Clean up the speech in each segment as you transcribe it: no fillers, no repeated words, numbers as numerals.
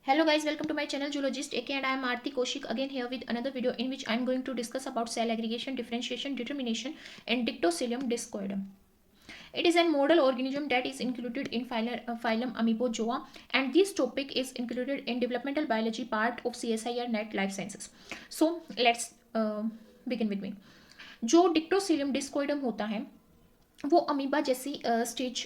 Hello guys, welcome to my channel Zoologist AK and I am Aarti Kaushik again here with another video in which I am going to discuss about cell aggregation, differentiation, determination and Dictyostelium discoidum. It is a model organism that is included in phylum Amoebozoa, and this topic is included in developmental biology part of CSIR NET Life Sciences. So let's begin with me. जो डिक्टोसिलियम डिस्कोइडम होता है वो amoeba जैसी stage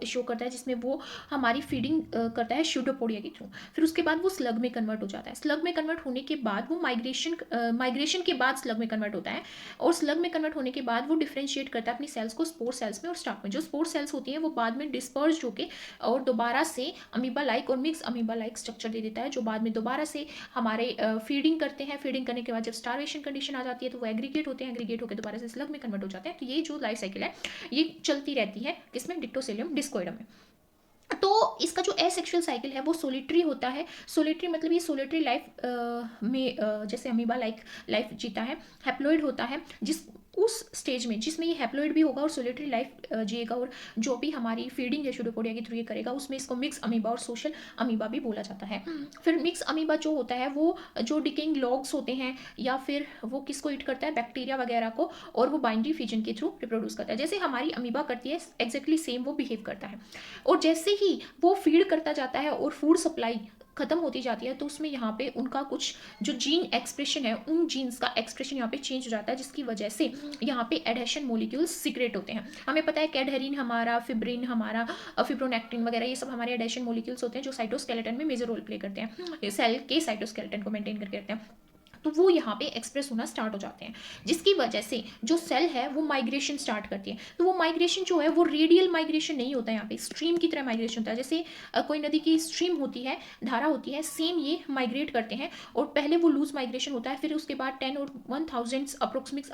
show करता है जिसमें वो हमारी फीडिंग करता है श्यूडोपोडिया के थ्रू। फिर उसके बाद वो स्लग में कन्वर्ट हो जाता है। स्लग में कन्वर्ट होने के बाद वो माइग्रेशन के बाद स्लग में कन्वर्ट होता है, और स्लग में कन्वर्ट होने के बाद वो डिफ्रेंशिएट करता है अपनी सेल्स को स्पोर सेल्स में और स्टार्क में। जो स्पोर सेल्स होती हैं वो बाद में डिस्पर्ज होकर और दोबारा से अमीबा लाइक और मिक्स अमीबा लाइक स्ट्रक्चर दे देता है, जो बाद में दोबारा से हमारे फीडिंग करते हैं। फीडिंग करने के बाद जब स्टारवेशन कंडीशन आ जाती है तो वो एग्रीगेट होते हैं, एग्रीगेट होकर दोबारा से स्लग में कन्वर्ट हो जाते हैं। तो ये जो लाइफ साइकिल है ये चलती रहती है किसमें, डिक्टोसिलियम डिस्कोइडम में। तो इसका जो एसेक्सुअल साइकिल है वो सोलिटरी होता है। सोलिटरी मतलब ये सोलिटरी लाइफ में जैसे अमीबा लाइक लाइफ जीता है। हैप्लॉइड होता है जिस उस स्टेज में जिसमें ये हैप्लॉइड भी होगा और सोलिटरी लाइफ जिएगा, और जो भी हमारी फीडिंग है श्यूडोपोडिया के थ्रू ये करेगा, उसमें इसको मिक्स अमीबा और सोशल अमीबा भी बोला जाता है। फिर मिक्स अमीबा जो होता है वो जो डिकेइंग लॉग्स होते हैं या फिर वो किसको ईट करता है, बैक्टीरिया वगैरह को, और वो बाइंड्री फिजन के थ्रू रिप्रोड्यूस करता है। जैसे हमारी अमीबा करती है एग्जैक्टली सेम वो बिहेव करता है। और जैसे ही वो फीड करता जाता है और फूड सप्लाई खत्म होती जाती है तो उसमें यहाँ पे उनका कुछ जो जीन एक्सप्रेशन है उन जीन्स का एक्सप्रेशन यहाँ पे चेंज हो जाता है, जिसकी वजह से यहाँ पे एडहेशन मोलिक्यूल्स सीक्रेट होते हैं। हमें पता है कैडहेरिन हमारा, फिब्रिन हमारा, फिब्रोनेक्टिन वगैरह ये सब हमारे एडहेशन मोलिक्यूल्स होते हैं जो साइटोस्केलेटन में मेजर रोल प्ले करते हैं, सेल के साइटोस्केलेटन को मेंटेन करके रखते हैं। तो वो यहाँ पे एक्सप्रेस होना स्टार्ट हो जाते हैं, जिसकी वजह से जो सेल है वो माइग्रेशन स्टार्ट करती है। तो वो माइग्रेशन जो है वो रेडियल माइग्रेशन नहीं होता है, यहाँ पे स्ट्रीम की तरह माइग्रेशन होता है। जैसे कोई नदी की स्ट्रीम होती है, धारा होती है, सेम ये माइग्रेट करते हैं। और पहले वो लूज माइग्रेशन होता है, फिर उसके बाद 10 और 1000 अप्रोक्सीमेट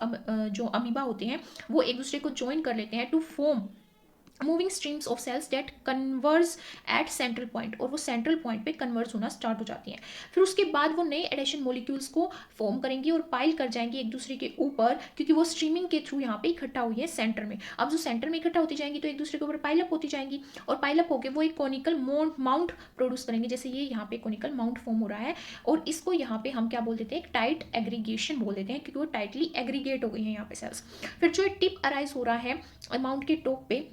जो अमीबा होते हैं वो एक दूसरे को ज्वाइन कर लेते हैं to form moving streams of cells that converse at central point, और वो सेंट्रल पॉइंट पे कन्वर्स होना स्टार्ट हो जाती हैं। फिर उसके बाद वो नए एडिशन मोलिक्यूल्स को फॉर्म करेंगी और पाइल कर जाएंगी एक दूसरे के ऊपर, क्योंकि वो स्ट्रीमिंग के थ्रू यहाँ पे इकट्ठा हुई है सेंटर में। अब जो सेंटर में इकट्ठा होती जाएंगी तो एक दूसरे के ऊपर पाइलअप होती जाएंगी, और पाइलअप होकर वो एक कॉनिकल माउंट प्रोड्यूस करेंगे। जैसे ये यहाँ पे कॉनिकल माउंट फॉर्म हो रहा है, और इसको यहाँ पे हम क्या बोल देते हैं, एक टाइट एग्रीगेशन बोल देते हैं, क्योंकि वो टाइटली एग्रीगेट हो गई है यहाँ पे सेल्स। फिर जो टिप अराइज हो रहा है माउंट के टॉप पे,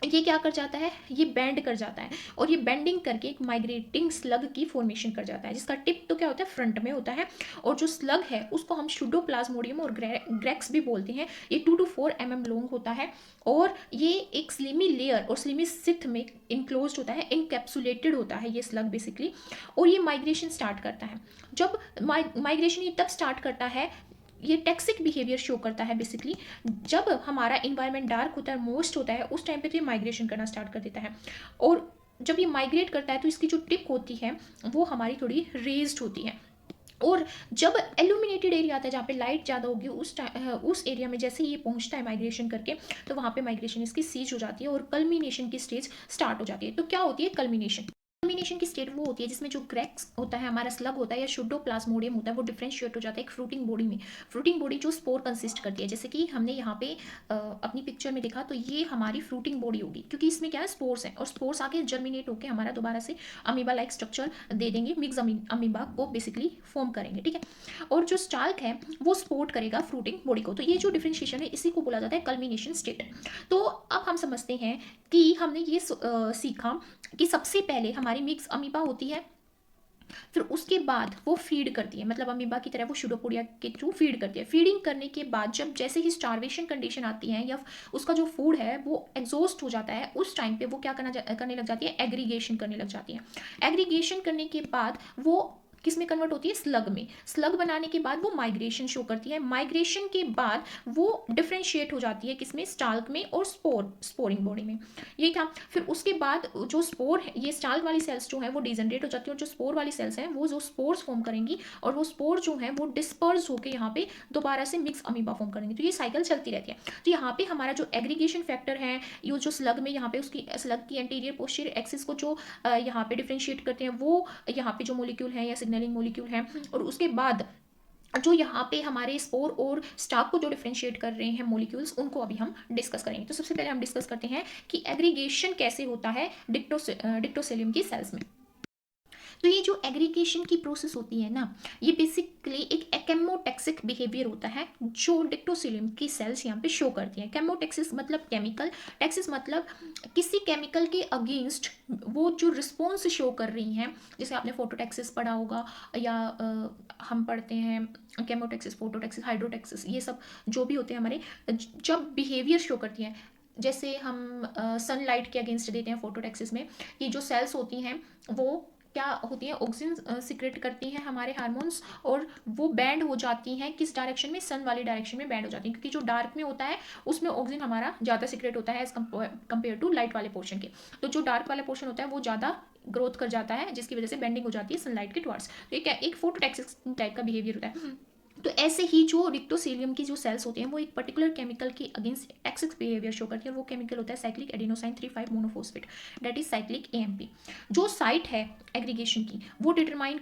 ये क्या कर जाता है, ये बेंड कर जाता है, और ये बेंडिंग करके एक माइग्रेटिंग स्लग की फॉर्मेशन कर जाता है, जिसका टिप तो क्या होता है, फ्रंट में होता है। और जो स्लग है उसको हम शुडोप्लाज्मोडियम और ग्रेक्स भी बोलते हैं। ये 2 to 4 mm लॉन्ग होता है, और ये एक स्लिमी लेयर और स्लिमी सिथ में इनक्लोज होता है, इनकैप्सुलेटेड होता है ये स्लग बेसिकली। और ये माइग्रेशन स्टार्ट करता है। जब माइग्रेशन ये तब स्टार्ट करता है, ये टैक्सिक बिहेवियर शो करता है बेसिकली जब हमारा इन्वायरमेंट डार्क होता है, मोस्ट होता है, उस टाइम पे तो ये माइग्रेशन करना स्टार्ट कर देता है। और जब ये माइग्रेट करता है तो इसकी जो टिप होती है वो हमारी थोड़ी रेज्ड होती है। और जब एल्यूमिनेटेड एरिया आता है जहाँ पे लाइट ज़्यादा होगी उस एरिया में जैसे ये पहुँचता है माइग्रेशन करके, तो वहाँ पे माइग्रेशन इसकी सीज हो जाती है और कल्मिनेशन की स्टेज स्टार्ट हो जाती है। तो क्या होती है कल्मिनेशन की स्टेट वो होती है जिसमें जो ग्रेक्स होता है, हमारा स्लग होता है या शुडोप्लाज्मोडियम होता है, वो डिफरेंशिएट हो जाता है एक फ्रूटिंग बॉडी में। फ्रूटिंग बॉडी जो स्पोर कंसिस्ट करती है, जैसे कि हमने यहाँ पे अपनी पिक्चर में देखा, तो ये हमारी फ्रूटिंग बॉडी होगी, क्योंकि इसमें क्या है, स्पोर्स हैं, और स्पोर्स आके जर्मिनेट होकर हमारा दोबारा से अमीबा लाइक स्ट्रक्चर दे देंगे, मिक्स अमीबा को बेसिकली फॉर्म करेंगे, ठीक है। और जो स्टाल्क है वो सपोर्ट करेगा फ्रूटिंग बॉडी को। तो ये जो डिफरेंशिएशन है इसी को बोला जाता है कल्मिनेशन स्टेट। तो अब हम समझते हैं कि हमने ये सीखा कि सबसे पहले हमारी मिक्स अमीबा होती है, फिर उसके बाद वो फीड करती है, मतलब अमीबा की तरह वो शुडोपोडिया के थ्रू फीड करती है। फीडिंग करने के बाद जब जैसे ही स्टारवेशन कंडीशन आती है या उसका जो फूड है वो एग्जॉस्ट हो जाता है, उस टाइम पे वो क्या करने लग जाती है, एग्रीगेशन करने लग जाती है। एग्रीगेशन करने के बाद वो किस में कन्वर्ट होती है, स्लग में। स्लग बनाने के बाद वो माइग्रेशन शो करती है। माइग्रेशन के बाद वो डिफ्रेंशिएट हो जाती है किसमें, स्टाल्क में और स्पोरिंग बॉडी में। ये था। फिर उसके बाद जो स्पोर है, ये स्टाल्क वाली सेल्स जो है वो डिजनरेट हो जाती है, और जो स्पोर वाली सेल्स हैं वो जो स्पोर्स फॉर्म करेंगी, और वो स्पोर जो है वो डिस्पर्स होकर यहाँ पे दोबारा से मिक्स अमीबा फॉर्म करेंगे। तो ये साइकिल चलती रहती है। तो यहाँ पे हमारा जो एग्रीगेशन फैक्टर है, ये जो स्लग में यहाँ पे उसकी स्लग की एंटीरियर पोस्टीरियर एक्सिस को जो यहाँ पे डिफ्रेंशिएट करते हैं, वो यहाँ पे जो मोलिक्यूल है या सिग्नलिंग मोलिक्यूल है, और उसके बाद जो यहाँ पे हमारे स्पोर और स्टार्क को जो डिफरेंशिएट कर रहे हैं मोलिक्यूल्स, उनको अभी हम डिस्कस करेंगे। तो सबसे पहले हम डिस्कस करते हैं कि एग्रीगेशन कैसे होता है डिक्टोसेलियम की सेल्स में। तो ये जो एग्रीगेशन की प्रोसेस होती है ना, ये बेसिकली एक केमोटैक्सिक बिहेवियर होता है जो डिक्टोसिलियम की सेल्स यहाँ पे शो करती हैं। केमोटैक्सिस मतलब केमिकल, टैक्सिस मतलब किसी केमिकल के अगेंस्ट वो जो रिस्पॉन्स शो कर रही हैं, जैसे आपने फोटोटैक्सिस पढ़ा होगा या हम पढ़ते हैं केमोटैक्सिस, फोटोटैक्सिस, हाइड्रोटैक्सिस, ये सब जो भी होते हैं हमारे, जब बिहेवियर शो करती हैं, जैसे हम सनलाइट के अगेंस्ट देते हैं फोटोटैक्सिस में, कि जो सेल्स होती हैं वो क्या होती है, ऑक्सीजन सिक्रेट करती हैं हमारे हार्मोन्स, और वो बैंड हो जाती हैं किस डायरेक्शन में, सन वाली डायरेक्शन में बैंड हो जाती हैं, क्योंकि जो डार्क में होता है उसमें ऑक्सीजन हमारा ज़्यादा सिक्रेट होता है एज कम्पेयर टू लाइट वाले पोर्शन के। तो जो डार्क वाला पोर्शन होता है वो ज़्यादा ग्रोथ कर जाता है, जिसकी वजह से बेंडिंग हो जाती है सनलाइट के टुवर्ड्स। तो एक फोटोटैक्सिस टाइप का बिहेवियर होता है। तो ऐसे ही जो डिक्टोसिलियम की जो सेल्स होती हैं वो एक पर्टिकुलर केमिकल के अगेंस्ट टैक्सिक बिहेवियर शो करती है, और वो केमिकल होता है cyclic adenosine 3,5 monophosphate, that is cyclic AMP. जो साइट है एग्रीगेशन की वो डिटरमाइन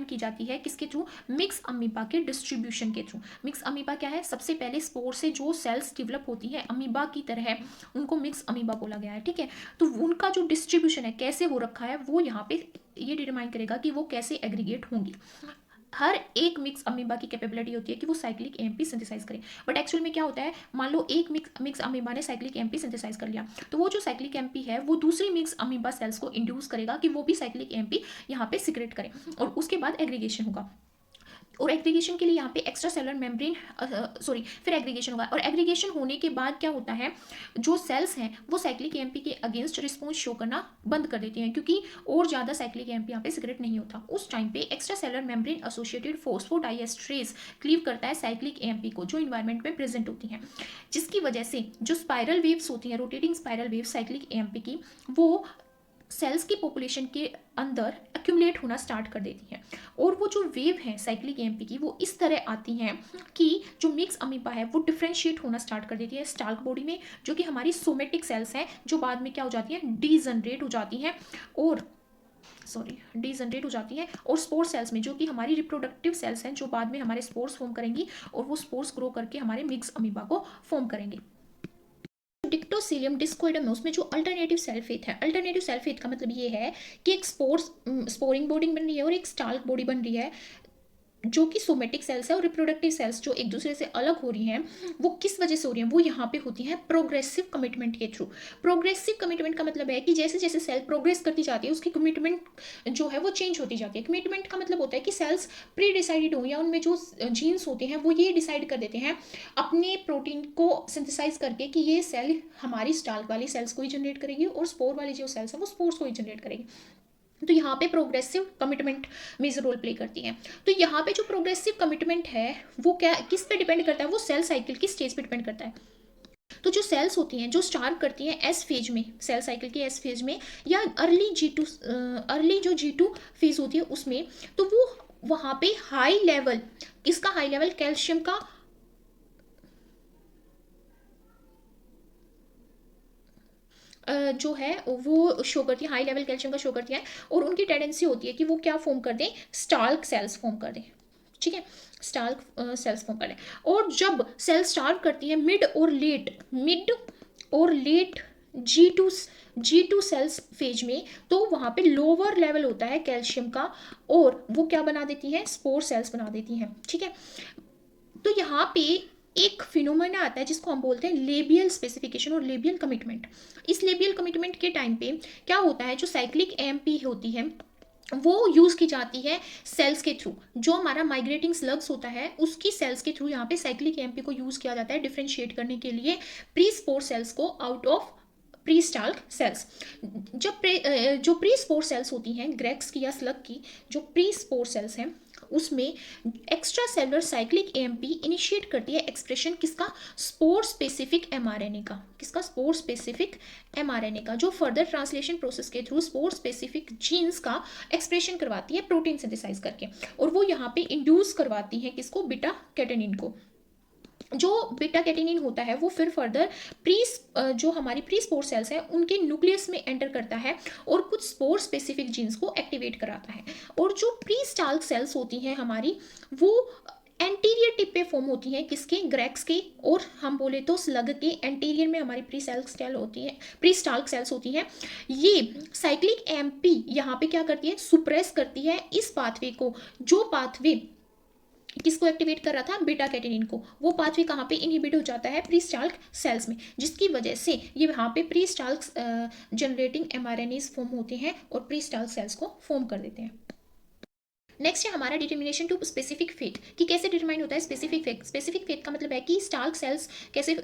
की जाती है किसके थ्रू, मिक्स अमीबा के डिस्ट्रीब्यूशन के थ्रू। मिक्स अमीबा क्या है, सबसे पहले स्पोर से जो सेल्स डेवलप होती है अमीबा की तरह, उनको मिक्स अमीबा बोला गया है, ठीक है। तो उनका जो डिस्ट्रीब्यूशन है कैसे हो रखा है वो यहाँ पे ये डिटरमाइन करेगा कि वो कैसे एग्रीगेट होंगी। हर एक मिक्स अमीबा की कैपेबिलिटी होती है कि वो साइक्लिक एएमपी सिंथेसाइज करे, बट एक्चुअल में क्या होता है, मान लो एक मिक्स अमीबा ने साइक्लिक एएमपी सिंथेसाइज कर लिया, तो वो जो साइक्लिक एएमपी है वो दूसरी मिक्स अमीबा सेल्स को इंड्यूस करेगा कि वो भी साइक्लिक एएमपी यहाँ पे सिक्रेट करें, और उसके बाद एग्रीगेशन होगा। और एग्रीगेशन के लिए यहाँ पे एक्स्ट्रा सेलुलर मेम्ब्रेन फिर एग्रीगेशन होगा, और एग्रीगेशन होने के बाद क्या होता है, जो सेल्स हैं वो साइक्लिक एएमपी के अगेंस्ट रिस्पॉन्स शो करना बंद कर देती हैं, क्योंकि और ज़्यादा साइक्लिक एएमपी यहाँ पे सिक्रेट नहीं होता। उस टाइम पे extracellular membrane associated phosphodiesterase cleave करता है साइक्लिक एएमपी को, जो इन्वायरमेंट में प्रेजेंट होती हैं, जिसकी वजह से जो स्पाइरल वेव्स होती हैं, rotating spiral wave cyclic AMP की, वो सेल्स की पॉपुलेशन के अंदर एक्यूमुलेट होना स्टार्ट कर देती हैं। और वो जो वेव है साइक्लिक एएमपी की वो इस तरह आती हैं कि जो मिक्स अमीबा है वो डिफ्रेंशिएट होना स्टार्ट कर देती है स्टाल्क बॉडी में, जो कि हमारी सोमेटिक सेल्स हैं, जो बाद में क्या हो जाती हैं, डीजनरेट हो जाती हैं, और स्पोर सेल्स में, जो कि हमारी रिप्रोडक्टिव सेल्स हैं, जो बाद में हमारे स्पोर्स फॉर्म करेंगी, और वो स्पोर्स ग्रो करके हमारे मिक्स अमीबा को फॉर्म करेंगे। डिक्टोसिलियम डिस्कोइडम में उसमें जो अल्टरनेटिव सेल फेथ है, अल्टरनेटिव सेल फेथ का मतलब ये है कि एक स्पोरिंग बॉडी बन रही है और एक स्टाल्क बॉडी बन रही है, जो कि सोमेटिक सेल्स है, और रिप्रोडक्टिव सेल्स जो एक दूसरे से अलग हो रही हैं, वो किस वजह से हो रही हैं, वो यहाँ पे होती हैं प्रोग्रेसिव कमिटमेंट के थ्रू। प्रोग्रेसिव कमिटमेंट का मतलब है कि जैसे जैसे सेल प्रोग्रेस करती जाती है उसकी कमिटमेंट जो है वो चेंज होती जाती है। कमिटमेंट का मतलब होता है कि सेल्स प्री डिसाइडेड हो, या उनमें जो जीन्स होते हैं वो ये डिसाइड कर देते हैं अपने प्रोटीन को सिंथेसाइज करके कि ये सेल हमारी स्टाल्क वाली सेल्स को ही जनरेट करेगी, और स्पोर वाली जो सेल्स है वो स्पोर्स को ही जनरेट करेगी। तो यहाँ पे progressive commitment major role play करती है। तो यहाँ पे जो प्रोग्रेसिव कमिटमेंट है वो क्या किस पे डिपेंड करता है, वो सेल साइकिल की स्टेज पे डिपेंड करता है। तो जो सेल्स होती हैं जो स्टार्ट करती हैं एस फेज में, सेल साइकिल के एस फेज में, या अर्ली जो G2 फेज होती है उसमें, तो वो वहाँ पे हाई लेवल, किसका हाई लेवल, कैल्शियम का जो है वो शो करती है, हाई लेवल कैल्शियम का शो करती है, और उनकी टेंडेंसी होती है कि वो क्या फॉर्म कर दें, स्टाल्क सेल्स फॉर्म कर दें, ठीक है, स्टाल्क सेल्स फॉर्म कर दें। और जब सेल स्टार्ट करती है मिड और लेट G2 सेल्स फेज में, तो वहाँ पे लोअर लेवल होता है कैल्शियम का, और वो क्या बना देती है, स्पोर सेल्स बना देती हैं, ठीक है। तो यहाँ पे एक फिनोमेना आता है जिसको हम बोलते हैं लेबियल स्पेसिफिकेशन और लेबियल कमिटमेंट। इस लेबियल कमिटमेंट के टाइम पे क्या होता है, जो साइक्लिक एएमपी होती है वो यूज़ की जाती है सेल्स के थ्रू, जो हमारा माइग्रेटिंग स्लग्स होता है उसकी सेल्स के थ्रू यहाँ पे साइक्लिक एएमपी को यूज़ किया जाता है डिफ्रेंशिएट करने के लिए प्री स्पोर सेल्स को out of pre stalk cells. जो प्री स्पोर सेल्स होती हैं ग्रेक्स की या स्लग की, जो प्री स्पोर सेल्स हैं उसमें extra cellular cyclic AMP initiate करती है एक्सप्रेशन किसका, स्पोर स्पेसिफिक एमआरएनए का, किसका, स्पोर स्पेसिफिक एमआरएनए का, जो फर्दर ट्रांसलेशन प्रोसेस के थ्रू स्पोर स्पेसिफिक जीन्स का एक्सप्रेशन करवाती है प्रोटीन सिंथेसाइज करके, और वो यहाँ पे इंड्यूस करवाती है किसको, बीटा कैटेनिन को। जो बीटा कैटेनिन होता है वो फिर फर्दर जो हमारी प्री स्पोर सेल्स हैं उनके न्यूक्लियस में एंटर करता है और कुछ स्पोर स्पेसिफिक जीन्स को एक्टिवेट कराता है। और जो प्री स्टाल्क सेल्स होती हैं हमारी, वो एंटीरियर टिप पे फॉर्म होती हैं किसके, ग्रैक्स के, और हम बोले तो स्लग के एंटीरियर में हमारी प्री सेल होती है, प्री स्टाल्क सेल्स होती हैं। ये साइक्लिक एमपी यहाँ पे क्या करती है, सुप्रेस करती है इस पाथवे को, जो पाथवे किसको एक्टिवेट कर रहा था, बीटा कैटेनिन को। वो पाथवे कहाँ पे इनहिबिट हो जाता है, प्री स्टाल्क सेल्स में, जिसकी वजह से ये यहाँ पे प्री स्टाल्क जनरेटिंग एमआरएनएज फॉर्म होते हैं और प्री स्टाल्क सेल्स को फॉर्म कर देते हैं। नेक्स्ट है हमारा डिटर्मिनेशन टू स्पेसिफिक फेट, कि कैसे डिटरमाइन होता है स्पेसिफिक फेट। स्पेसिफिक फेट का मतलब है कि स्टाल्क सेल्स कैसे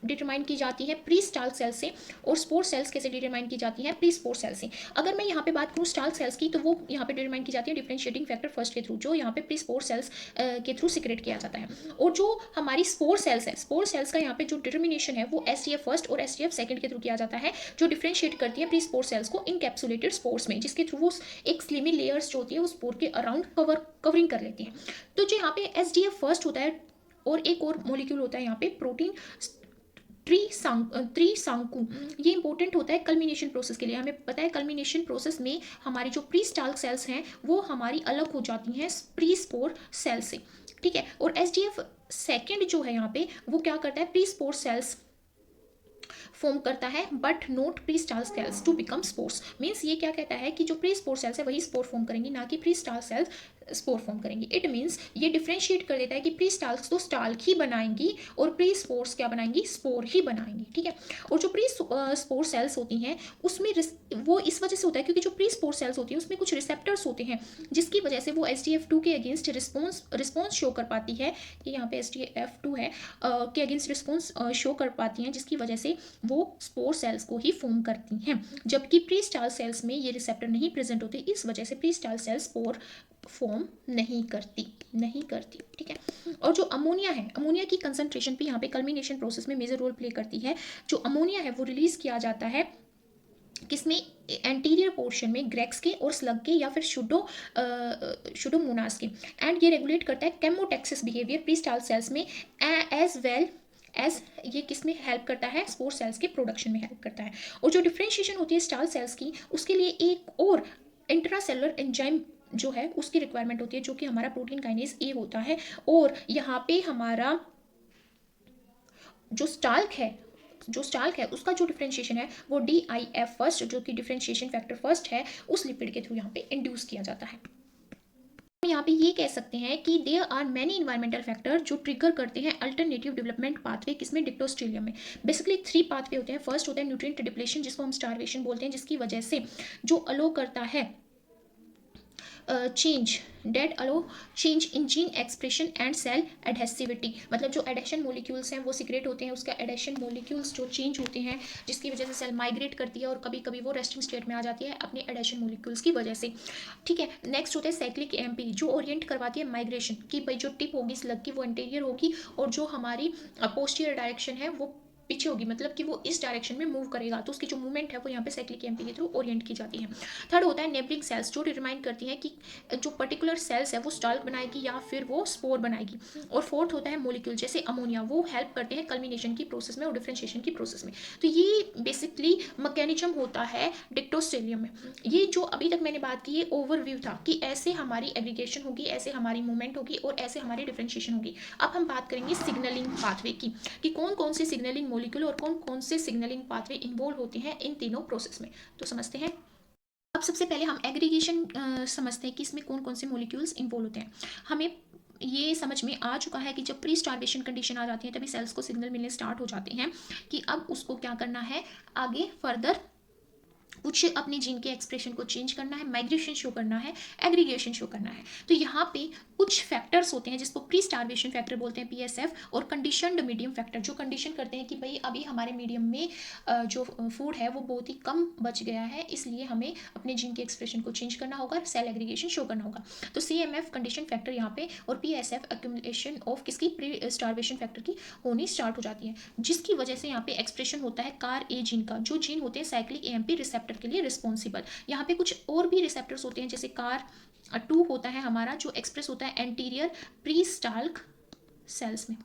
डिटरमाइन की जाती है प्री स्टाल्क सेल्स से, और स्पोर सेल्स कैसे डिटरमाइन की जाती है प्री स्पोर सेल्स से। अगर मैं यहाँ पे बात करूँ स्टाल्क सेल्स की, तो वो यहाँ पे डिटरमाइन की जाती है डिफरेंशिएटिंग फैक्टर फर्स्ट के थ्रू, जो यहाँ पे प्री स्पोर सेल्स के थ्रू सिक्रेट किया जाता है। और जो हमारी स्पोर सेल्स है, स्पोर सेल्स का यहाँ पे जो डिटर्मिनेशन है वो एसटीएफ फर्स्ट और एसटीएफ सेकंड के थ्रू किया जाता है, जो डिफरेंशिएट करती है प्री स्पोर सेल्स को इनकैप्सुलेटेड स्पोर्स में, जिसके थ्रू वो एक स्लिमी लेयर्स जो होती है वो स्पोर के अराउंड कवरिंग कर लेती है। तो जो यहाँ पे एसडीएफ फर्स्ट होता है, और एक और मॉलिक्यूल होता है यहाँ पे प्रोटीन त्रिसांकु, ये इंपॉर्टेंट होता है कल्मिनेशन प्रोसेस के लिए। हमें पता है कल्मिनेशन प्रोसेस में हमारी जो प्री स्टाल्क सेल्स हैं वो हमारी अलग हो जाती हैं प्री स्पोर सेल से, ठीक है। और एसडीएफ सेकेंड जो है यहाँ पे वो क्या करता है, प्री स्पोर सेल्स फॉर्म करता है but not pre stalk cells to become spores. Means ये क्या कहता है कि जो प्री स्पोर सेल्स है वही स्पोर फॉर्म करेंगी, ना कि pre stalk cells spore form करेंगी। इट मीन्स ये डिफ्रेंशिएट कर देता है कि प्री स्टाल्क तो स्टाल्क ही बनाएंगी और प्री स्पोर्स क्या बनाएंगी, स्पोर ही बनाएंगी, ठीक है। और जो प्री स्पोर सेल्स होती हैं उसमें वो इस वजह से होता है क्योंकि जो प्री स्पोर सेल्स होती हैं उसमें कुछ रिसेप्टर्स होते हैं, जिसकी वजह से वो SDF2 के अगेंस्ट रिस्पॉन्स शो कर पाती है, कि यहाँ पे SDF2 है के अगेंस्ट रिस्पॉन्स शो कर पाती हैं, जिसकी वजह से वो स्पोर सेल्स को ही फॉर्म करती हैं। जबकि प्री स्टाल्क सेल्स में ये रिसेप्टर नहीं प्रेजेंट होते, इस वजह से pre stalk cells spore form नहीं करती, ठीक है। और जो अमोनिया है, अमोनिया की कंसंट्रेशन भी यहाँ पे कल्मिनेशन प्रोसेस में मेजर रोल प्ले करती है। जो अमोनिया है वो रिलीज किया जाता है किसमें, एंटीरियर पोर्शन में ग्रेक्स के और स्लग के या फिर शुडोमोनास के, एंड ये रेगुलेट करता है केमोटेक्सिस बिहेवियर प्री स्टाल्क सेल्स में एज वेल एज ये किस में हेल्प करता है, स्पोर सेल्स के प्रोडक्शन में हेल्प करता है। और जो डिफ्रेंशिएशन होती है स्टाल्क सेल्स की, उसके लिए एक और इंट्रासेलुलर एंजाइम जो है उसकी रिक्वायरमेंट होती है, जो कि हमारा प्रोटीन काइनेज ए होता है। और यहाँ पे हमारा जो स्टाल्क है उसका जो डिफरेंशिएशन है वो DIF फर्स्ट, जो कि डिफरेंशिएशन फैक्टर फर्स्ट है, उस लिपिड के थ्रू यहाँ पे इंड्यूस किया जाता है। यहाँ पे ये कह सकते हैं कि there are many environmental factor जो ट्रिगर करते हैं अल्टरनेटिव डेवलपमेंट पाथवे, किसमें, डिप्टोस्टेलियम में। बेसिकली 3 पाथवे होते हैं। फर्स्ट होता है न्यूट्रिएंट डिप्लेशन, जिसको हम स्टारवेशन बोलते हैं, जिसकी वजह से जो अलो करता है change in gene expression and cell adhesivity, मतलब जो एडेशन मोलिक्यूल्स हैं वो सिक्रेट होते हैं, उसका एडेशन मोलिक्यूल्स जो चेंज होते हैं, जिसकी वजह से सेल माइग्रेट करती है और कभी कभी वो रेस्टिंग स्टेट में आ जाती है अपने एडेशन मोलिक्यूल्स की वजह से, ठीक है। नेक्स्ट होता है साइक्लिक एमपी, जो ओरिएंट करवाती है माइग्रेशन, कि भाई जो टिप होगी स्लग की वो इंटीरियर होगी और जो हमारी पोस्टीरियर डायरेक्शन है वो पीछे होगी, मतलब कि वो इस डायरेक्शन में मूव करेगा, तो उसकी जो मूवमेंट है वो यहाँ पे साइक्लिक एमपी के थ्रू ओरिएंट की जाती है। थर्ड होता है नेबरिंग सेल्स, जो डिटरमाइन करती हैं कि जो पर्टिकुलर सेल्स है वो स्टाल्क बनाएगी या फिर वो स्पोर बनाएगी। और फोर्थ होता है मोलिक्यूल, जैसे अमोनिया, वो हेल्प करते हैं कल्मिनेशन की प्रोसेस में और डिफरेंशिएशन की प्रोसेस में। तो ये बेसिकली मैकेनिज्म होता है डिप्टोस्टेलियम में। ये जो अभी तक मैंने बात की ये ओवरव्यू था कि ऐसे हमारी एग्रीगेशन होगी, ऐसे हमारी मूवमेंट होगी और ऐसे हमारी डिफरेंशिएशन होगी। अब हम बात करेंगे सिग्नलिंग पाथवे की, कि कौन कौन से सिग्नलिंग मॉलिक्यूल और कौन कौन से सिग्नलिंग पाथवे इन्वॉल्व होते हैं इन तीनों प्रोसेस में। तो समझते हैं। अब सबसे पहले हम एग्रीगेशन समझते हैं कि इसमें कौन कौन से मॉलिक्यूल्स इन्वॉल्व होते हैं। हमें ये समझ में आ चुका है कि जब प्री स्टार्वेशन कंडीशन आ जाती है तभी सेल्स को सिग्नल मिलने स्टार्ट हो जाते हैं कि अब उसको क्या करना है, आगे फर्दर कुछ अपने जीन के एक्सप्रेशन को चेंज करना है, माइग्रेशन शो करना है, एग्रीगेशन शो करना है। तो यहाँ पे कुछ फैक्टर्स होते हैं जिसको प्री स्टार्वेशन फैक्टर बोलते हैं PSF, और कंडीशनड मीडियम फैक्टर, जो कंडीशन करते हैं कि भाई अभी हमारे मीडियम में जो फूड है वो बहुत ही कम बच गया है, इसलिए हमें अपने जीन के एक्सप्रेशन को चेंज करना होगा, सेल एग्रीगेशन शो करना होगा। तो CMF कंडीशन फैक्टर यहाँ पे और PSF एक्यूमुलेशन ऑफ किसकी, प्री स्टार्वेशन फैक्टर की होनी स्टार्ट हो जाती है, जिसकी वजह से यहाँ पे एक्सप्रेशन होता है कार ए जीन का, जो जीन होते हैं साइक्लिक AMP रिसेप्टर के लिए रिस्पॉन्सिबल। यहाँ पे कुछ और भी रिसेप्टर्स होते हैं, जैसे कार 2 होता है हमारा, जो एक्सप्रेस होता है एंटीरियर प्री स्टाल्क सेल्स में,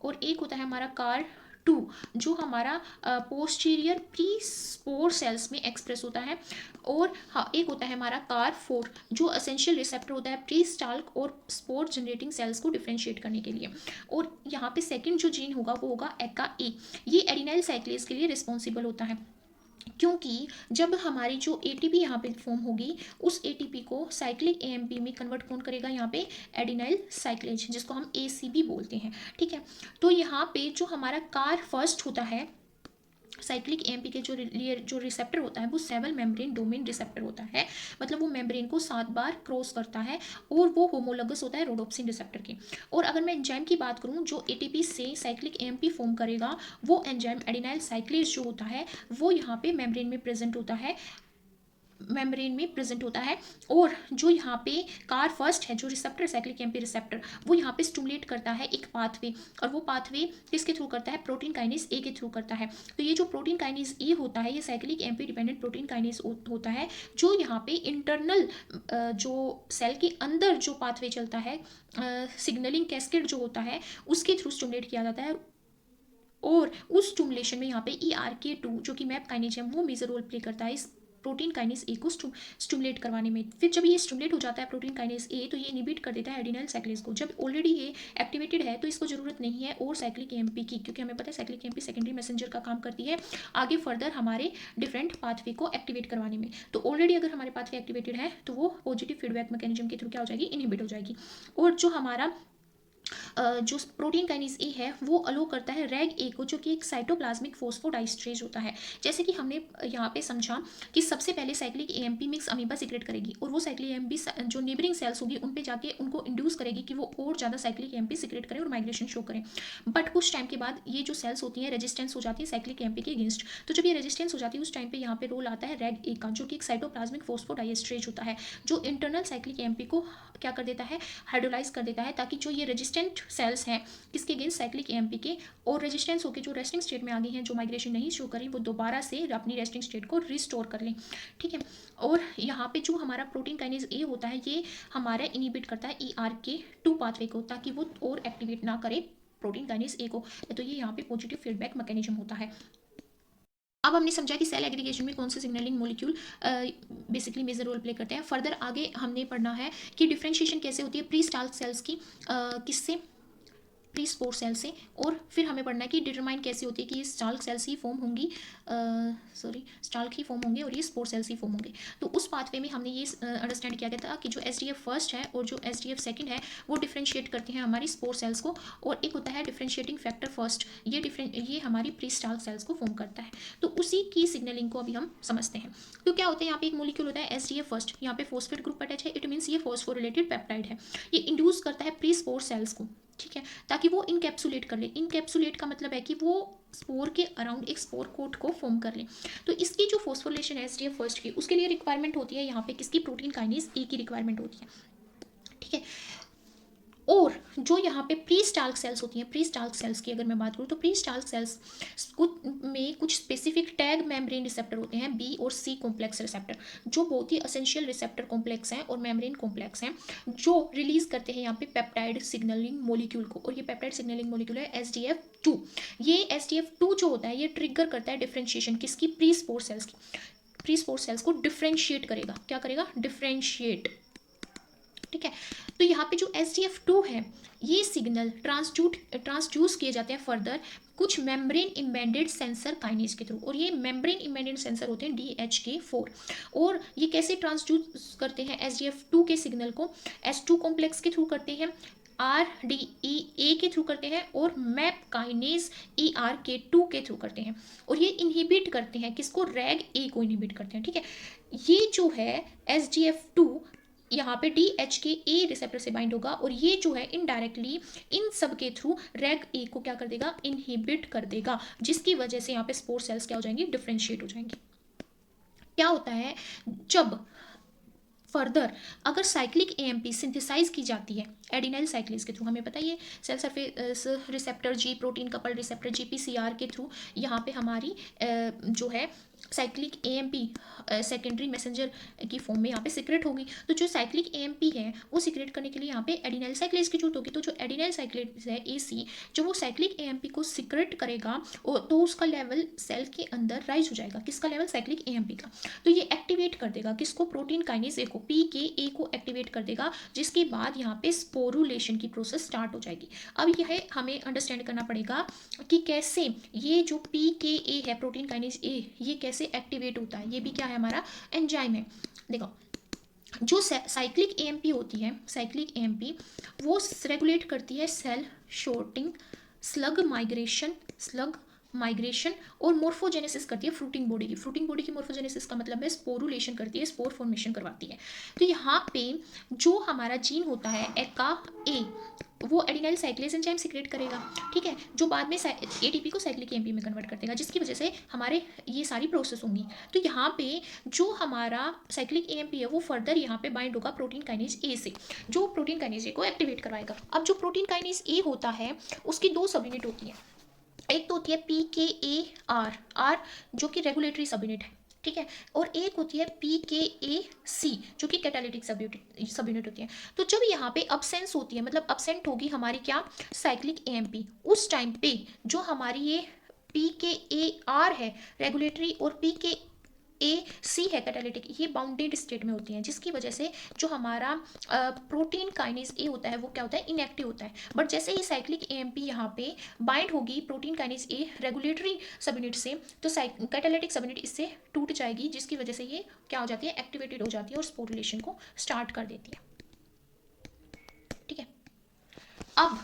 और एक होता है हमारा कार 2 जो हमारा पोस्टीरियर प्री स्पोर सेल्स में एक्सप्रेस होता है। और हाँ, एक होता है हमारा CAR4 जो असेंशियल रिसेप्टर होता है प्री स्टाल्क और स्पोर जनरेटिंग सेल्स को डिफ्रेंशिएट करने के लिए। और यहाँ पे सेकंड जो जीन होगा वो होगा ECA। ये एडिनाइल साइक्लेज के लिए रिस्पॉन्सिबल होता है, क्योंकि जब हमारी जो ATP यहाँ पे फॉर्म होगी उस ATP को साइक्लिक AMP में कन्वर्ट कौन करेगा, यहाँ पे एडिनाइल साइक्लेज, जिसको हम ACB बोलते हैं। ठीक है, तो यहाँ पे जो हमारा कार फर्स्ट होता है साइक्लिक AMP के जो रिसेप्टर होता है वो 7 मेम्ब्रेन डोमेन रिसेप्टर होता है, मतलब वो मेम्ब्रेन को 7 बार क्रॉस करता है और वो होमोलगस होता है रोडोप्सिन रिसेप्टर के। और अगर मैं एंजाइम की बात करूं जो ATP से साइक्लिक AMP फॉर्म करेगा, वो एंजाइम एडिनाइल साइक्लेज जो होता है वो यहाँ पे मेम्ब्रेन में प्रेजेंट होता है, और जो यहाँ पे कार फर्स्ट है जो रिसेप्टर साइक्लिक AMP रिसेप्टर, वो यहाँ पे स्टिमुलेट करता है एक पाथवे, और वो पाथवे किसके थ्रू करता है, प्रोटीन काइनेज A के थ्रू करता है। तो ये जो प्रोटीन काइनेज A होता है ये cyclic AMP dependent protein kinase होता है, जो यहाँ पे इंटरनल जो सेल के अंदर जो पाथवे चलता है सिग्नलिंग कैस्केड जो होता है उसके थ्रू स्टिमुलेट किया जाता है। और उस स्टिमुलेशन में यहाँ पे ERK2 जो कि मैप काइनेज है वो मेजर रोल प्ले करता है इस प्रोटीन काइनेज A को स्टिमुलेट करवाने में। फिर जब ये स्टिमुलेट हो जाता है प्रोटीन काइनेज A तो ये इनहिबिट कर देता है एडिनाइल साइक्लेज को। जब ऑलरेडी ये एक्टिवेटेड है तो इसको जरूरत नहीं है और साइक्लिक AMP की, क्योंकि हमें पता है साइक्लिक AMP सेकेंडरी मैसेंजर का काम करती है आगे फर्दर हमारे डिफरेंट पाथवे को एक्टिवेट करवाने में। तो ऑलरेडी अगर हमारे पाथवे एक्टिवेटेड है तो वो पॉजिटिव फीडबैक मैकेनिज्म के थ्रू क्या हो जाएगी, इनहिबिट हो जाएगी। और जो हमारा जो प्रोटीन काइनेज ए है वो अलो करता है रैग ए को, जो कि एक साइटोप्लाज्मिक फोस्फोडाइस्ट्रेज होता है। जैसे कि हमने यहाँ पे समझा कि सबसे पहले cyclic AMP mix amoeba secret करेगी और वो साइक्लिक AMP जो नेबरिंग सेल्स होगी उन पे जाके उनको इंड्यूस करेगी कि वो और ज़्यादा साइक्लिक AMP सीक्रेट करें और माइग्रेशन शो करें। बट कुछ टाइम के बाद ये जो सेल्स होती हैं रेजिस्टेंस हो जाती है साइक्लिक AMP के अगेंस्ट। तो जब ये रेजिस्टेंस हो जाती है उस टाइम पे यहाँ पे रोल आता है रैग ए का, जो कि एक साइटोप्लाज्मिक फोस्फोडाइस्ट्रेज होता है, जो इंटरनल साइक्लिक AMP को क्या कर देता है, हाइड्रोलाइज कर देता है, ताकि जो ये रेजिस्टेंट सेल्स हैं किसके अगेंस्ट, साइक्लिक AMP के, और रेजिस्टेंस होकर जो रेस्टिंग स्टेट में आ गई हैं जो माइग्रेशन नहीं शो करें वो दोबारा से अपनी रेस्टिंग स्टेट को रिस्टोर कर लें। ठीक है, और यहाँ पे जो हमारा प्रोटीन काइनेज A होता है ये हमारा इनहिबिट करता है ERK2 पाथवे को, ताकि वो और एक्टिवेट ना करे प्रोटीन काइनेज A को। तो ये यहाँ पे पॉजिटिव फीडबैक मैकेनिज्म होता है। अब हमने समझा कि सेल एग्रीगेशन में कौन से signalling molecule basically major role play करते हैं। फर्दर आगे हमने पढ़ना है कि डिफरेंशिएशन कैसे होती है प्री स्टाल्क सेल्स की, किससे, प्री स्पोर सेल से। और फिर हमें पढ़ना है कि डिटरमाइन कैसे होती है कि ये स्टाल्क सेल्स ही फॉर्म होंगी, स्टाल्क ही फॉर्म होंगे और ये स्पोर सेल्स ही फॉर्म होंगे। तो उस पाथवे में हमने ये अंडरस्टैंड किया गया था कि जो SDF फर्स्ट है और जो SDF सेकंड है वो डिफ्रेंशिएट करते हैं हमारी स्पोर सेल्स को, और एक होता है डिफ्रेंशिएटिंग फैक्टर फर्स्ट, ये हमारी प्री स्टाल्क सेल्स को फॉर्म करता है। तो उसी की सिग्नलिंग को अभी हम समझते हैं। तो क्या होता है, यहाँ पे एक मॉलिक्यूल होता है SDF फर्स्ट, यहाँ पे फॉस्फेट ग्रुप अटैच है, इट मीन्स ये फॉस्फोरिलेटेड पेप्टाइड है। ये इंड्यूस करता है प्री स्पोर सेल्स को, ठीक है, ताकि वो इनकैप्सुलेट कर ले। इनकैप्सुलेट का मतलब है कि वो स्पोर के अराउंड एक स्पोर कोट को फॉर्म कर ले। तो इसकी जो फॉस्फोरिलेशन है SDF फर्स्ट की, उसके लिए रिक्वायरमेंट होती है यहाँ पे किसकी, प्रोटीन काइनेज A की रिक्वायरमेंट होती है। ठीक है, और जो यहाँ पे प्री स्टाल्क सेल्स होती हैं, प्री स्टाल्क सेल्स की अगर मैं बात करूँ तो प्री स्टाल्क सेल्स में कुछ स्पेसिफिक टैग मेम्ब्रेन रिसेप्टर होते हैं, B और C कॉम्प्लेक्स रिसेप्टर, जो बहुत ही असेंशियल रिसेप्टर कॉम्प्लेक्स हैं और मेम्ब्रेन कॉम्प्लेक्स हैं, जो रिलीज करते हैं यहाँ पे पेप्टाइड सिग्नलिंग मॉलिक्यूल को। और ये पेप्टाइड सिग्नलिंग मॉलिक्यूल है SDF2। ये SDF2 जो होता है ये ट्रिगर करता है डिफ्रेंशिएशन किसकी, प्री स्पोर सेल्स की। प्री स्पोर सेल्स को डिफ्रेंशिएट करेगा, क्या करेगा, डिफ्रेंशिएट। ठीक है, तो यहाँ पे जो SDF2 है ये सिग्नल ट्रांसड्यूस किए जाते हैं फर्दर कुछ मेम्ब्रेन इम्बेडेड सेंसर काइनेज के थ्रू, और ये मेम्ब्रेन इम्बेडेड सेंसर होते हैं DHK4। और ये कैसे ट्रांसड्यूस करते हैं SDF2 के सिग्नल को, S2 कॉम्प्लेक्स के थ्रू करते हैं, RDEA के थ्रू करते हैं, और मैप काइनेज ERK2 के थ्रू करते हैं। और ये इनहिबिट करते हैं किसको, रैग ए को इनहिबिट करते हैं। ठीक है, ये जो है SDF2 यहाँ पे DHK रिसेप्टर से बाइंड होगा, और ये जो है इनडायरेक्टली इन सब के थ्रू रैग ए को क्या कर देगा, इनहिबिट कर देगा, जिसकी वजह से यहाँ पे स्पोर सेल्स क्या हो जाएंगी, डिफ्रेंशिएट हो जाएंगी। क्या होता है जब फर्दर अगर साइक्लिक AMP सिंथेसाइज की जाती है एडिनाइल साइक्लेज के थ्रू, हमें पता है ये cell surface receptor G protein couple receptor GPCR के थ्रू यहाँ पे हमारी जो है साइक्लिक एएमपी सेकेंडरी मैसेंजर की फॉर्म में यहाँ पे सीक्रेट होगी। तो जो साइक्लिक एएमपी है वो सीक्रेट करने के लिए यहाँ पे एडिनाइल साइक्लेज की जरूरत होगी। तो जो एडिनाइल साइक्लेज है एसी, जो वो साइक्लिक एएमपी को सीक्रेट करेगा तो उसका लेवल सेल के अंदर राइज हो जाएगा। किसका लेवल? साइक्लिक एएमपी का। तो ये एक्टिवेट कर देगा किसको? प्रोटीन काइनेज ए को, पीकेए को एक्टिवेट कर देगा, जिसके बाद यहाँ पे स्पोरुलेशन की प्रोसेस स्टार्ट हो जाएगी। अब यह हमें अंडरस्टैंड करना पड़ेगा कि कैसे ये जो पीकेए है, प्रोटीन काइनेज ए, ये कैसे एक्टिवेट होता है। ये भी क्या है? हमारा एंजाइम है। देखो, जो साइक्लिक एएमपी होती है, साइक्लिक एएमपी वो रेगुलेट करती है सेल शॉर्टिंग, स्लग माइग्रेशन और मोर्फोजेनेसिस करती है फ्रूटिंग बॉडी की। फ्रूटिंग बॉडी की मोर्फोजेनेसिस का मतलब है स्पोरुलेशन करती है, स्पोर फॉर्मेशन करवाती है। तो यहाँ पे जो हमारा जीन होता है एका ए, वो एडिनाइल साइक्लेज एंजाइम सीक्रेट करेगा, ठीक है, जो बाद में एटीपी को साइक्लिक एएमपी में कन्वर्ट कर देगा, जिसकी वजह से हमारे ये सारी प्रोसेस होंगी। तो यहाँ पे जो हमारा साइक्लिक एएमपी है वो फर्दर यहाँ पे बाइंड होगा प्रोटीन काइनेज ए से, जो प्रोटीन काइनेज ए को एक्टिवेट करवाएगा। अब जो प्रोटीन काइनेज ए होता है उसकी दो सब यूनिट होती है। एक तो होती है PKAR, आर जो कि रेगुलेटरी सब यूनिट है, ठीक है, और एक होती है PKAC जो कि कैटालिटिक सब यूनिट होती है। तो जब यहाँ पे अब्सेंस होती है, मतलब अब्सेंट होगी हमारी क्या? साइक्लिक एएमपी, उस टाइम पे जो हमारी ये PKAR है रेगुलेटरी और PKAC है कैटालिटिक, ये बाउंडेड स्टेट में होती हैं, जिसकी वजह से जो हमारा प्रोटीन काइनेज ए होता है वो क्या होता है? इनएक्टिव होता है। बट जैसे ही साइक्लिक एएमपी यहाँ पे बाइंड होगी प्रोटीन काइनेज ए रेगुलेटरी सब यूनिट से, तो कैटालिटिक सब यूनिट इससे टूट जाएगी, जिसकी वजह से ये क्या हो जाती है? एक्टिवेटेड हो जाती है और स्पोरुलेशन को स्टार्ट कर देती है, ठीक है। अब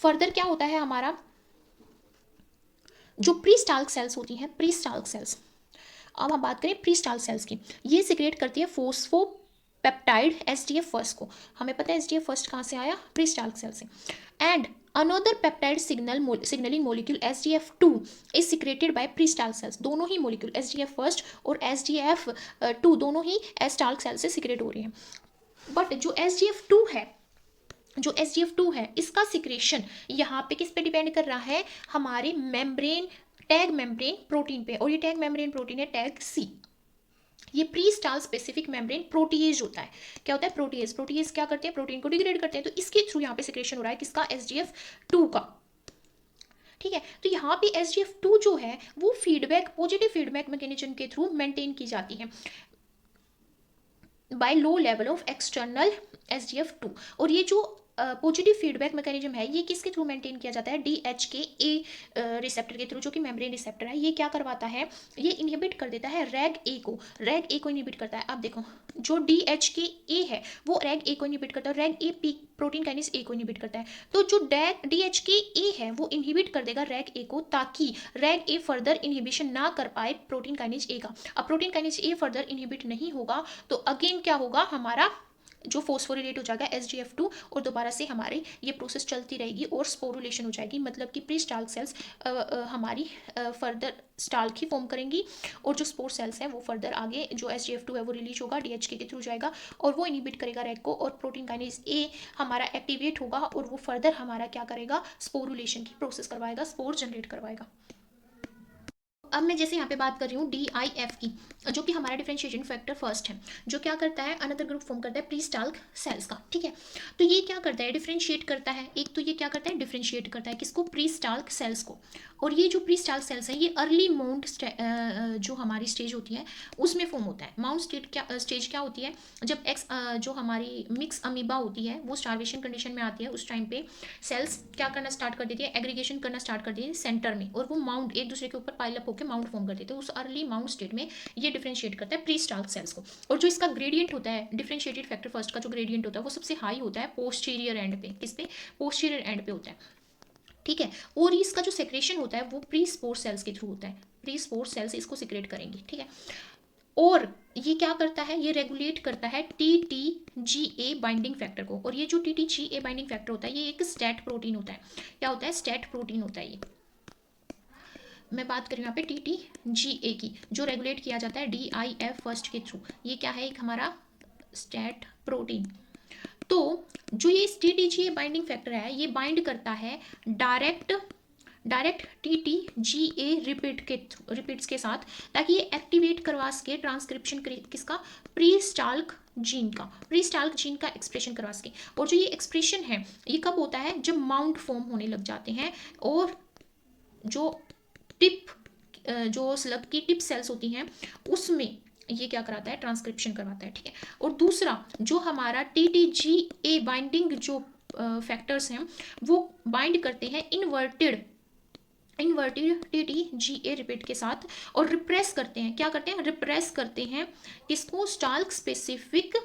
फर्दर क्या होता है हमारा? जो प्रीस्टाल्क सेल्स होती हैं, प्रीस्टाल्क सेल्स, अब हम बात करें प्रीस्टाल्क सेल्स की, ये सिक्रेट करती है फोस्फोपेप्टाइड एसडीएफ फर्स्ट को। हमें पता है एसडीएफ फर्स्ट कहाँ से आया? प्रीस्टाल्क सेल से। And another peptide signalling molecule SDF2 is secreted by prestalk cells. दोनों ही मोलिक्यूल SDF फर्स्ट और SDF2 दोनों ही स्टाल्क सेल से सिक्रेट हो रही हैं। बट जो SDF2 है इसका सिक्रेशन यहाँ पे किस पे डिपेंड कर रहा है? हमारे मेम्ब्रेन, टैग मेम्ब्रेन प्रोटीन पे, और ये टैग मेम्ब्रेन प्रोटीन है टैग सी। ये प्रीस्टाल स्पेसिफिक मेम्ब्रेन प्रोटीएज होता है। क्या होता है? प्रोटीएज। प्रोटीएज क्या करते हैं? प्रोटीन को डिग्रेड करते हैं। तो इसके थ्रू यहाँ पे सिक्रेशन हो रहा है किसका? SDF2 का, ठीक है। तो यहाँ पे SDF2 जो है वो फीडबैक, पॉजिटिव फीडबैक मैकेनिज्म के थ्रू मेंटेन की जाती है by low level of external SDF2। और ये जो पॉजिटिव फीडबैक मैकेनिज्म है ये किसके थ्रू मेंटेन किया जाता है? DHKA रिसेप्टर के थ्रू, जो कि मेम्ब्रेन रिसेप्टर है। ये क्या करवाता है? ये इनहिबिट कर देता है रैग ए को इनहिबिट करता है। अब देखो, जो DHKA है वो रैग ए को इनहिबिट करता है, rag A protein kinase A को इनहिबिट करता है। तो जो DHKA है वो इनहिबिट कर देगा रैग ए को, ताकि रैग ए फर्दर इनहिबिशन ना कर पाए प्रोटीन काइनेज ए का। अब protein kinase A further inhibit नहीं होगा तो अगेन क्या होगा? हमारा जो फोस्फोरिलेट हो जाएगा SDF2 और दोबारा से हमारी ये प्रोसेस चलती रहेगी और स्पोरुलेशन हो जाएगी। मतलब कि प्री स्टाल्क सेल्स हमारी फर्दर स्टाल्क ही फॉर्म करेंगी, और जो स्पोर सेल्स हैं वो फर्दर आगे जो SDF2 है वो रिलीज होगा, DHK के थ्रू जाएगा और वो इनहिबिट करेगा रैग को, और प्रोटीन काइनेज ए हमारा एक्टिवेट होगा और वो फर्दर हमारा क्या करेगा? स्पोरुलेशन की प्रोसेस करवाएगा, स्पोर जनरेट करवाएगा। अब मैं जैसे यहाँ पे बात कर रही हूँ DIF की, जो कि हमारा डिफरेंशिएशन फैक्टर फर्स्ट है, जो क्या करता है? अनदर ग्रुप फॉर्म करता है प्रीस्टाल्क सेल्स का, ठीक है। तो ये क्या करता है? डिफरेंशिएट करता है। एक तो ये क्या करता है? डिफरेंशिएट करता है किसको? प्रीस्टाल्क सेल्स को। और ये जो प्रीस्टाल्क सेल्स है ये अर्ली माउंट जो हमारी स्टेज होती है उसमें फॉर्म होता है। माउंट स्टेज क्या होती है? जब जो हमारी मिक्स अमीबा होती है वो स्टार्वेशन कंडीशन में आती है, उस टाइम पे सेल्स क्या करना स्टार्ट कर देती है? एग्रीगेशन करना स्टार्ट कर देती है सेंटर में, और वो माउंट एक दूसरे के ऊपर पाइल अप होकर माउंट फॉर्म कर देते हैं। उस अर्ली माउंट स्टेट में ये डिफरेंशिएट करता है प्रीस्टाल्क सेल्स को। और जो इसका ग्रेडियंट होता है डिफरेंशिएटेड फैक्टर फर्स्ट का, जो ग्रेडियंट होता है वो सबसे हाई होता है पोस्टीरियर एंड पे। किस पे? पोस्टीरियर एंड पे होता है, ठीक है। और इसका जो सेक्रेशन होता है वो प्री स्पोर सेल्स के थ्रू होता है। प्री स्पोर सेल्स इसको सिक्रेट करेंगी, ठीक है। और ये क्या करता है? ये रेगुलेट करता है TTGA बाइंडिंग फैक्टर को। और ये जो TTGA बाइंडिंग फैक्टर होता है ये एक स्टैट प्रोटीन होता है। क्या होता है? स्टैट प्रोटीन होता है ये। मैं बात करूँ यहाँ पे TTGA की, जो रेगुलेट किया जाता है DIF फर्स्ट के थ्रू। ये क्या है? एक हमारा स्टैट प्रोटीन। तो जो ये TTGA बाइंडिंग फैक्टर है ये बाइंड करता है डायरेक्ट डायरेक्ट TTGA रिपीट्स के साथ, ताकि ये एक्टिवेट करवा सके ट्रांसक्रिप्शन किसका, प्री स्टाल्क जीन का एक्सप्रेशन करवा सके। और जो ये एक्सप्रेशन है ये कब होता है, जब माउंट फॉर्म होने लग जाते हैं और जो जो स्लग की टिप सेल्स होती हैं उसमें ये क्या कराता है, ट्रांसक्रिप्शन करवाता है। ठीक है। और दूसरा जो हमारा TTGA बाइंडिंग जो फैक्टर्स हैं वो बाइंड करते हैं इन्वर्टेड TTGA रिपीट के साथ, और रिप्रेस करते हैं, क्या करते हैं, रिप्रेस करते हैं किसको, स्टाल्क स्पेसिफिक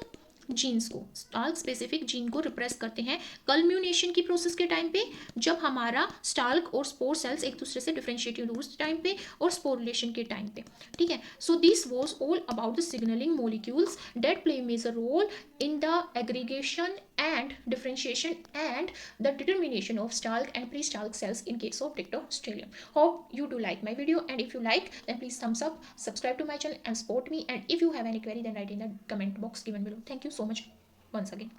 जीन को रिप्रेस करते हैं कल्म्यूनेशन की प्रोसेस के टाइम पे, जब हमारा स्टाल्क और स्पोर सेल्स एक दूसरे से डिफरेंशिएट होते उस टाइम पे, और स्पोरुलेशन के टाइम पे। ठीक है। So this was all about the signalling molecules that play major role in the aggregation and differentiation and the determination of stalk and pre-stalk cells in case of Dictyostelium. Hope you do like my video, and if you like then please thumbs up, subscribe to my channel and support me, and if you have any query then write in the comment box given below. Thank you so much once again.